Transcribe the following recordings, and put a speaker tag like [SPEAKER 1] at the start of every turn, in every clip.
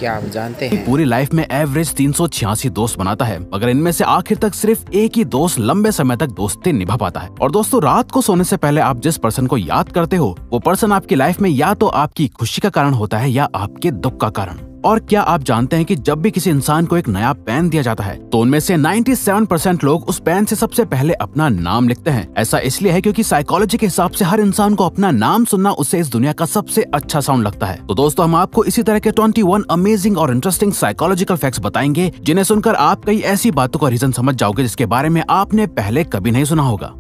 [SPEAKER 1] क्या आप जानते हैं
[SPEAKER 2] पूरी लाइफ में एवरेज 386 दोस्त बनाता है, मगर इनमें से आखिर तक सिर्फ एक ही दोस्त लंबे समय तक दोस्ती निभा पाता है। और दोस्तों, रात को सोने से पहले आप जिस पर्सन को याद करते हो वो पर्सन आपकी लाइफ में या तो आपकी खुशी का कारण होता है या आपके दुख का कारण। और क्या आप जानते हैं कि जब भी किसी इंसान को एक नया पेन दिया जाता है तो उनमें से 97% लोग उस पेन से सबसे पहले अपना नाम लिखते हैं। ऐसा इसलिए है क्योंकि साइकोलॉजी के हिसाब से हर इंसान को अपना नाम सुनना उससे इस दुनिया का सबसे अच्छा साउंड लगता है। तो दोस्तों, हम आपको इसी तरह के 21 अमेजिंग और इंटरेस्टिंग साइकोलॉजिकल फैक्ट्स बताएंगे जिन्हें सुनकर आप कई ऐसी बातों का रीजन समझ जाओगे जिसके बारे में आपने पहले कभी नहीं सुना होगा।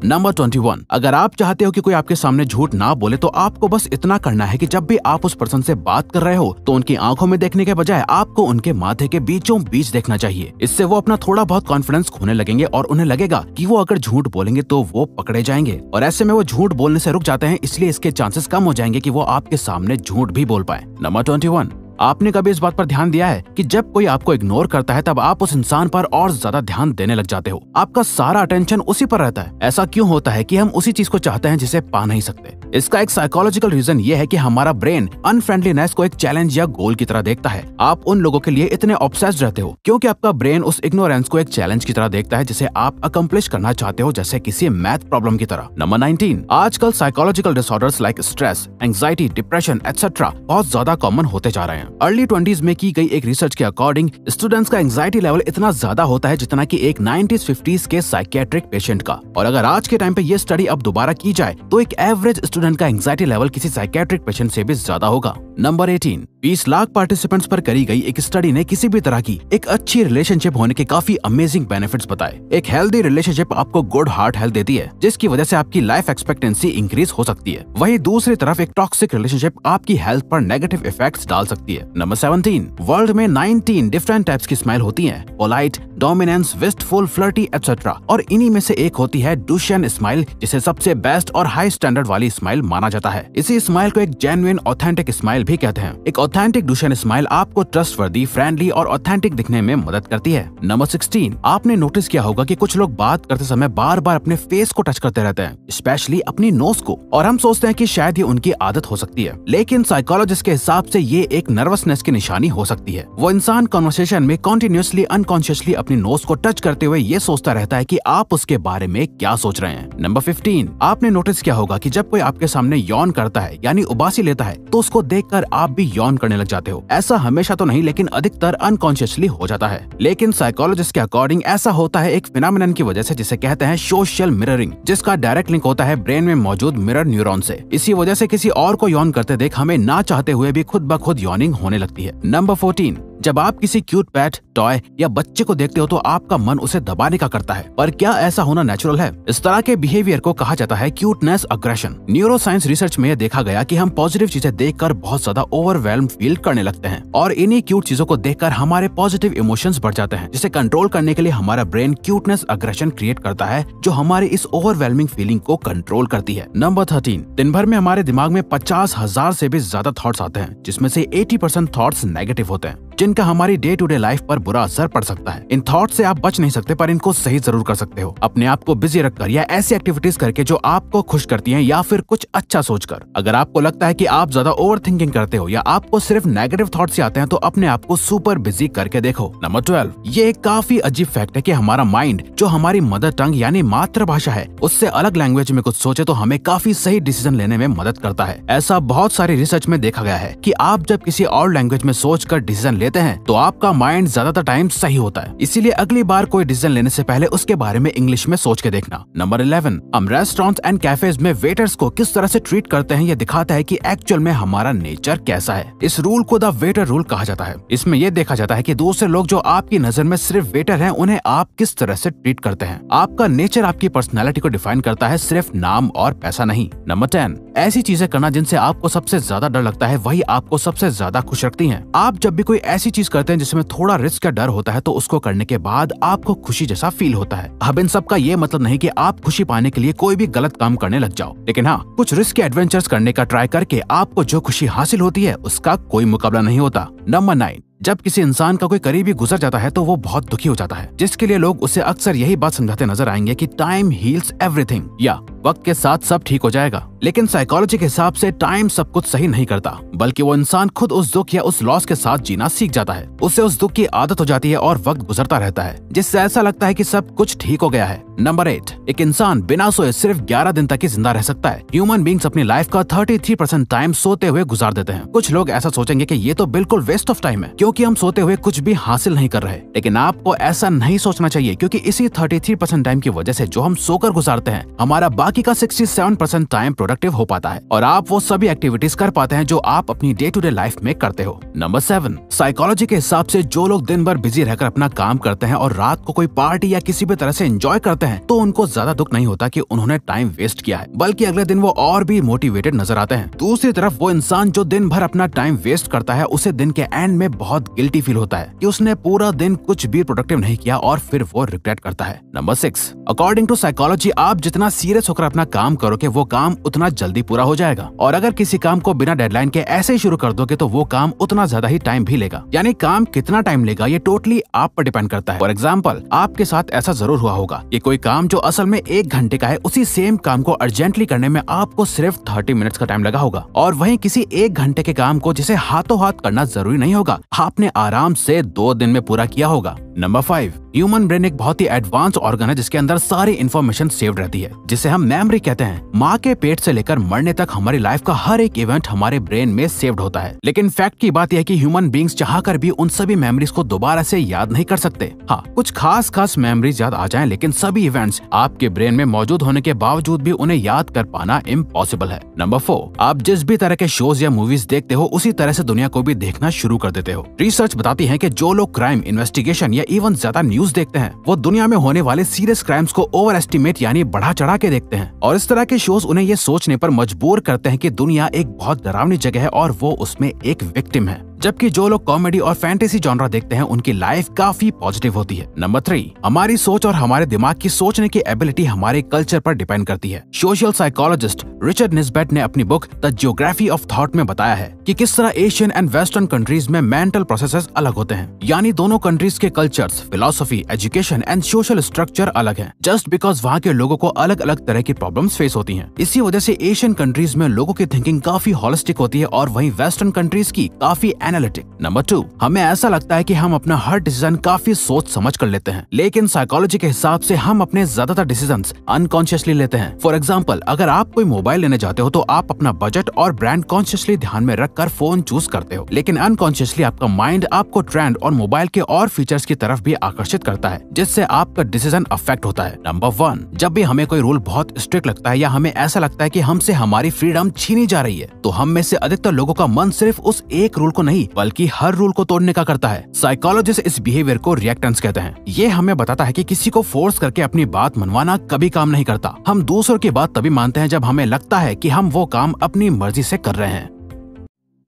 [SPEAKER 2] नंबर 21, अगर आप चाहते हो कि कोई आपके सामने झूठ ना बोले तो आपको बस इतना करना है कि जब भी आप उस पर्सन से बात कर रहे हो तो उनकी आंखों में देखने के बजाय आपको उनके माथे के बीचों बीच देखना चाहिए। इससे वो अपना थोड़ा बहुत कॉन्फिडेंस खोने लगेंगे और उन्हें लगेगा कि वो अगर झूठ बोलेंगे तो वो पकड़े जाएंगे, और ऐसे में वो झूठ बोलने से रुक जाते हैं, इसलिए इसके चांसेस कम हो जाएंगे कि वो आपके सामने झूठ भी बोल पाए। नंबर 21, आपने कभी इस बात पर ध्यान दिया है कि जब कोई आपको इग्नोर करता है तब आप उस इंसान पर और ज्यादा ध्यान देने लग जाते हो। आपका सारा अटेंशन उसी पर रहता है। ऐसा क्यों होता है कि हम उसी चीज को चाहते हैं जिसे पा नहीं सकते? इसका एक साइकोलॉजिकल रीजन ये है कि हमारा ब्रेन अनफ्रेंडलीनेस को एक चैलेंज या गोल की तरह देखता है। आप उन लोगों के लिए इतने ऑब्सेस्ड रहते हो क्योंकि आपका ब्रेन उस इग्नोरेंस को एक चैलेंज की तरह देखता है जिसे आप अकम्प्लिश करना चाहते हो, जैसे किसी मैथ प्रॉब्लम की तरह। नंबर 19, आजकल psychological disorders like stress, anxiety, depression etcetera बहुत ज्यादा कॉमन होते जा रहे हैं। अर्ली 20s में की गई एक रिसर्च के अकॉर्डिंग स्टूडेंट्स का एंजाइटी लेवल इतना ज्यादा होता है जितना कि एक 90s-50s के साइकियाट्रिक पेशेंट का। और अगर आज के टाइम पे ये स्टडी अब दोबारा की जाए तो एक एवरेज स्टूडेंट का एंजाइटी लेवल किसी साइकियाट्रिक पेशेंट से भी ज्यादा होगा। नंबर 18, 20 लाख पार्टिसिपेंट्स पर करी गई एक स्टडी ने किसी भी तरह की एक अच्छी रिलेशनशिप होने के काफी अमेजिंग बेनिफिट्स बताए। एक हेल्दी रिलेशनशिप आपको गुड हार्ट हेल्थ देती है जिसकी वजह से आपकी लाइफ एक्सपेक्टेंसी इंक्रीज हो सकती है। वहीं दूसरी तरफ एक टॉक्सिक रिलेशनशिप आपकी हेल्थ पर नेगेटिव इफेक्ट्स डाल सकती है। नंबर 17, वर्ल्ड में 19 डिफरेंट टाइप्स की स्माइल होती हैं, polite, dominance, wistful, flirty etcetera, और इन्हीं में से एक होती है डुशेन स्माइल, जिसे सबसे बेस्ट और हाई स्टैंडर्ड वाली स्माइल माना जाता है। इसी स्माइल को एक जेन्युइन ऑथेंटिक स्माइल भी कहते हैं। एक ऑथेंटिक डुशेन स्माइल आपको ट्रस्टवर्दी, फ्रेंडली और ऑथेंटिक दिखने में मदद करती है। नंबर 16, आपने नोटिस किया होगा कि कुछ लोग बात करते समय बार बार अपने फेस को टच करते रहते हैं, स्पेशली अपनी नोज को, और हम सोचते हैं कि शायद ये उनकी आदत हो सकती है, लेकिन साइकोलॉजिस्ट के हिसाब से ये एक नर्वसनेस की निशानी हो सकती है। वो इंसान कन्वर्सेशन में कंटिन्यूअसली अनकॉन्शियसली अपनी नोज को टच करते हुए ये सोचता रहता है कि आप उसके बारे में क्या सोच रहे हैं। नंबर 15, आपने नोटिस किया होगा कि जब कोई आपके सामने यौन करता है यानी उबासी लेता है तो उसको देखकर आप भी यौन करने लग जाते हो। ऐसा हमेशा तो नहीं, लेकिन अधिकतर अनकॉन्शियसली हो जाता है। लेकिन साइकोलॉजिस्ट के अकॉर्डिंग ऐसा होता है एक फिनोमेनन की वजह से जिसे कहते हैं सोशल मिररिंग, जिसका डायरेक्ट लिंक होता है ब्रेन में मौजूद मिरर न्यूरॉन से। इसी वजह से किसी और को यौन करते देख हमें ना चाहते हुए भी खुद ब खुद यौनिंग होने लगती है। नंबर 14, जब आप किसी क्यूट पेट, टॉय या बच्चे को देखते हो तो आपका मन उसे दबाने का करता है, पर क्या ऐसा होना नेचुरल है? इस तरह के बिहेवियर को कहा जाता है cuteness aggression. Neuro science research में देखा गया कि हम पॉजिटिव चीजें देखकर बहुत ज्यादा ओवरवेल्म फील करने लगते हैं, और इन्हीं क्यूट चीजों को देखकर हमारे पॉजिटिव इमोशंस बढ़ जाते हैं, जिसे कंट्रोल करने के लिए हमारा ब्रेन क्यूटनेस अग्रेशन क्रिएट करता है जो हमारी इस ओवरवेलमिंग फीलिंग को कंट्रोल करती है। नंबर 13, दिन भर में हमारे दिमाग में 50,000 से भी ज्यादा थॉट्स आते हैं, जिसमें से 80% थॉट्स नेगेटिव होते हैं, जिनका हमारी डे टू डे लाइफ पर बुरा असर पड़ सकता है। इन थॉट से आप बच नहीं सकते, पर इनको सही जरूर कर सकते हो, अपने आप को बिजी रखकर या ऐसी एक्टिविटीज करके जो आपको खुश करती हैं, या फिर कुछ अच्छा सोचकर। अगर आपको लगता है कि आप ज्यादा ओवर थिंकिंग करते हो या आपको सिर्फ नेगेटिव थॉट्स ही आते हैं तो अपने आप को सुपर बिजी करके देखो। नंबर 12, ये एक काफी अजीब फैक्ट है कि हमारा माइंड जो हमारी मदर टंग यानी मातृभाषा है उससे अलग लैंग्वेज में कुछ सोचे तो हमें काफी सही डिसीजन लेने में मदद करता है। ऐसा बहुत सारी रिसर्च में देखा गया है कि आप जब किसी और लैंग्वेज में सोचकर डिसीजन लेते हैं तो आपका माइंड ज्यादातर टाइम सही होता है। इसीलिए अगली बार कोई डिसीजन लेने से पहले उसके बारे में इंग्लिश में सोच के देखना। नंबर 11, हम रेस्टोरेंट्स एंड कैफेज में वेटर्स को किस तरह से ट्रीट करते हैं, यह दिखाता है कि एक्चुअल में हमारा नेचर कैसा है। इस रूल को द वेटर रूल कहा जाता है। इसमें यह देखा जाता है कि दूसरे लोग जो आपकी नजर में सिर्फ वेटर हैं, उन्हें आप किस तरह से ट्रीट करते हैं। आपका नेचर आपकी पर्सनैलिटी को डिफाइन करता है, सिर्फ नाम और पैसा नहीं। नंबर 10, ऐसी चीजें करना जिनसे आपको सबसे ज्यादा डर लगता है वही आपको सबसे ज्यादा खुश रखती हैं। आप जब भी कोई ऐसी चीज करते हैं जिसमें थोड़ा रिस्क का डर होता है तो उसको करने के बाद आपको खुशी जैसा फील होता है। अब इन सब का ये मतलब नहीं कि आप खुशी पाने के लिए कोई भी गलत काम करने लग जाओ, लेकिन हाँ, कुछ रिस्क के एडवेंचर्स करने का ट्राई करके आपको जो खुशी हासिल होती है उसका कोई मुकाबला नहीं होता। नंबर 9, जब किसी इंसान का कोई करीबी गुजर जाता है तो वो बहुत दुखी हो जाता है, जिसके लिए लोग उसे अक्सर यही बात समझाते नजर आएंगे कि टाइम हील्स एवरीथिंग, या वक्त के साथ सब ठीक हो जाएगा। लेकिन साइकोलॉजी के हिसाब से टाइम सब कुछ सही नहीं करता, बल्कि वो इंसान खुद उस दुख या उस लॉस के साथ जीना सीख जाता है। उसे उस दुख की आदत हो जाती है और वक्त गुजरता रहता है, जिससे ऐसा लगता है कि सब कुछ ठीक हो गया है। नंबर 8, एक इंसान बिना सोए सिर्फ 11 दिन तक ही जिंदा रह सकता है। ह्यूमन बींग्स अपनी लाइफ का 33% टाइम सोते हुए गुजार देते हैं। कुछ लोग ऐसा सोचेंगे कि ये तो बिल्कुल वेस्ट ऑफ टाइम है, क्योंकि हम सोते हुए कुछ भी हासिल नहीं कर रहे। लेकिन आपको ऐसा नहीं सोचना चाहिए, क्योंकि इसी 33% टाइम की वजह से जो हम सोकर गुजारते हैं, हमारा बाकी का 67% टाइम प्रोडक्टिव हो पाता है और आप वो सभी एक्टिविटीज कर पाते हैं जो आप अपनी डे टू डे लाइफ में करते हो। नंबर 7, साइकोलॉजी के हिसाब से जो लोग दिन भर बिजी रहकर अपना काम करते हैं और रात को कोई पार्टी या किसी भी तरह से एंजॉय करते हैं, तो उनको ज्यादा दुख नहीं होता कि उन्होंने टाइम वेस्ट किया है, बल्कि अगले दिन वो और भी मोटिवेटेड नजर आते हैं। दूसरी तरफ वो इंसान जो दिन भर अपना टाइम वेस्ट करता है, उसे दिन के एंड में बहुत गिल्टी फील होता है कि उसने पूरा दिन कुछ भी प्रोडक्टिव नहीं किया और फिर वो रिग्रेट करता है। नंबर 6, अकॉर्डिंग टू साइकोलॉजी, आप जितना सीरियस होकर अपना काम करोगे वो काम उतना जल्दी पूरा हो जाएगा, और अगर किसी काम को बिना डेडलाइन के ऐसे ही शुरू कर दोगे तो वो काम उतना ज्यादा ही टाइम भी लेगा। यानी काम कितना टाइम लेगा ये टोटली आप पर डिपेंड करता है। फॉर एग्जाम्पल, आपके साथ ऐसा जरूर हुआ होगा कि कोई काम जो असल में 1 घंटे का है, उसी सेम काम को अर्जेंटली करने में आपको सिर्फ 30 मिनट्स का टाइम लगा होगा, और वहीं किसी 1 घंटे के काम को जिसे हाथों हाथ करना जरूरी नहीं होगा, आपने आराम से 2 दिन में पूरा किया होगा। नंबर 5, ह्यूमन ब्रेन एक बहुत ही एडवांस ऑर्गन है जिसके अंदर सारी इन्फॉर्मेशन सेव्ड रहती है, जिसे हम मेमोरी कहते हैं। माँ के पेट से लेकर मरने तक हमारी लाइफ का हर एक इवेंट हमारे ब्रेन में सेव्ड होता है। लेकिन फैक्ट की बात यह है कि ह्यूमन बीइंग्स चाहकर भी उन सभी मेमोरीज को दोबारा से याद नहीं कर सकते। हाँ, कुछ खास मेमोरीज याद आ जाएं, लेकिन सभी इवेंट्स आपके ब्रेन में मौजूद होने के बावजूद भी उन्हें याद कर पाना इम्पॉसिबल है। नंबर 4, आप जिस भी तरह के शोज या मूवीज देखते हो, उसी तरह से दुनिया को भी देखना शुरू कर देते हो। रिसर्च बताती है कि जो लोग क्राइम, इन्वेस्टिगेशन या इवन ज्यादा न्यूज देखते हैं, वो दुनिया में होने वाले सीरियस क्राइम्स को ओवर एस्टिमेट यानी बढ़ा चढ़ा के देखते हैं, और इस तरह के शोज उन्हें ये सोचने पर मजबूर करते हैं कि दुनिया एक बहुत डरावनी जगह है और वो उसमें एक विक्टिम है। जबकि जो लोग कॉमेडी और फैंटेसी जॉनरा देखते हैं, उनकी लाइफ काफी पॉजिटिव होती है। नंबर 3, हमारी सोच और हमारे दिमाग की सोचने की एबिलिटी हमारे कल्चर पर डिपेंड करती है। सोशल साइकोलॉजिस्ट रिचर्ड निस्बेट ने अपनी book the geography of thought में बताया है कि किस तरह एशियन एंड वेस्टर्न कंट्रीज में मेंटल प्रोसेसेस अलग होते हैं, यानी दोनों कंट्रीज के cultures, philosophy, education and social structure अलग है, जस्ट बिकॉज वहाँ के लोगों को अलग अलग तरह की प्रॉब्लम्स फेस होती हैं। इसी वजह से एशियन कंट्रीज में लोगों की थिंकिंग काफी होलिस्टिक होती है और वहीं वेस्टर्न कंट्रीज की काफी एनालिटिक। नंबर 2, हमें ऐसा लगता है कि हम अपना हर डिसीजन काफी सोच समझ कर लेते हैं, लेकिन साइकोलॉजी के हिसाब से हम अपने ज्यादातर डिसीजंस अनकॉन्शियसली लेते हैं। फॉर एग्जांपल, अगर आप कोई मोबाइल लेने जाते हो तो आप अपना बजट और ब्रांड कॉन्शियसली ध्यान में रखकर फोन चूज करते हो, लेकिन अनकॉन्शियसली आपका माइंड आपको ट्रेंड और मोबाइल के और फीचर्स की तरफ भी आकर्षित करता है, जिससे आपका डिसीजन अफेक्ट होता है। नंबर 1, जब भी हमें कोई रूल बहुत स्ट्रिक्ट लगता है या हमें ऐसा लगता है कि हमसे हमारी फ्रीडम छीनी जा रही है, तो हम में से अधिकतर लोगों का मन सिर्फ उस एक रूल को नहीं बल्कि हर रूल को तोड़ने का करता है। साइकोलॉजिस्ट इस बिहेवियर को रिएक्टेंस कहते हैं। ये हमें बताता है कि किसी को फोर्स करके अपनी बात मनवाना कभी काम नहीं करता। हम दूसरों की बात तभी मानते हैं जब हमें लगता है कि हम वो काम अपनी मर्जी से कर रहे हैं।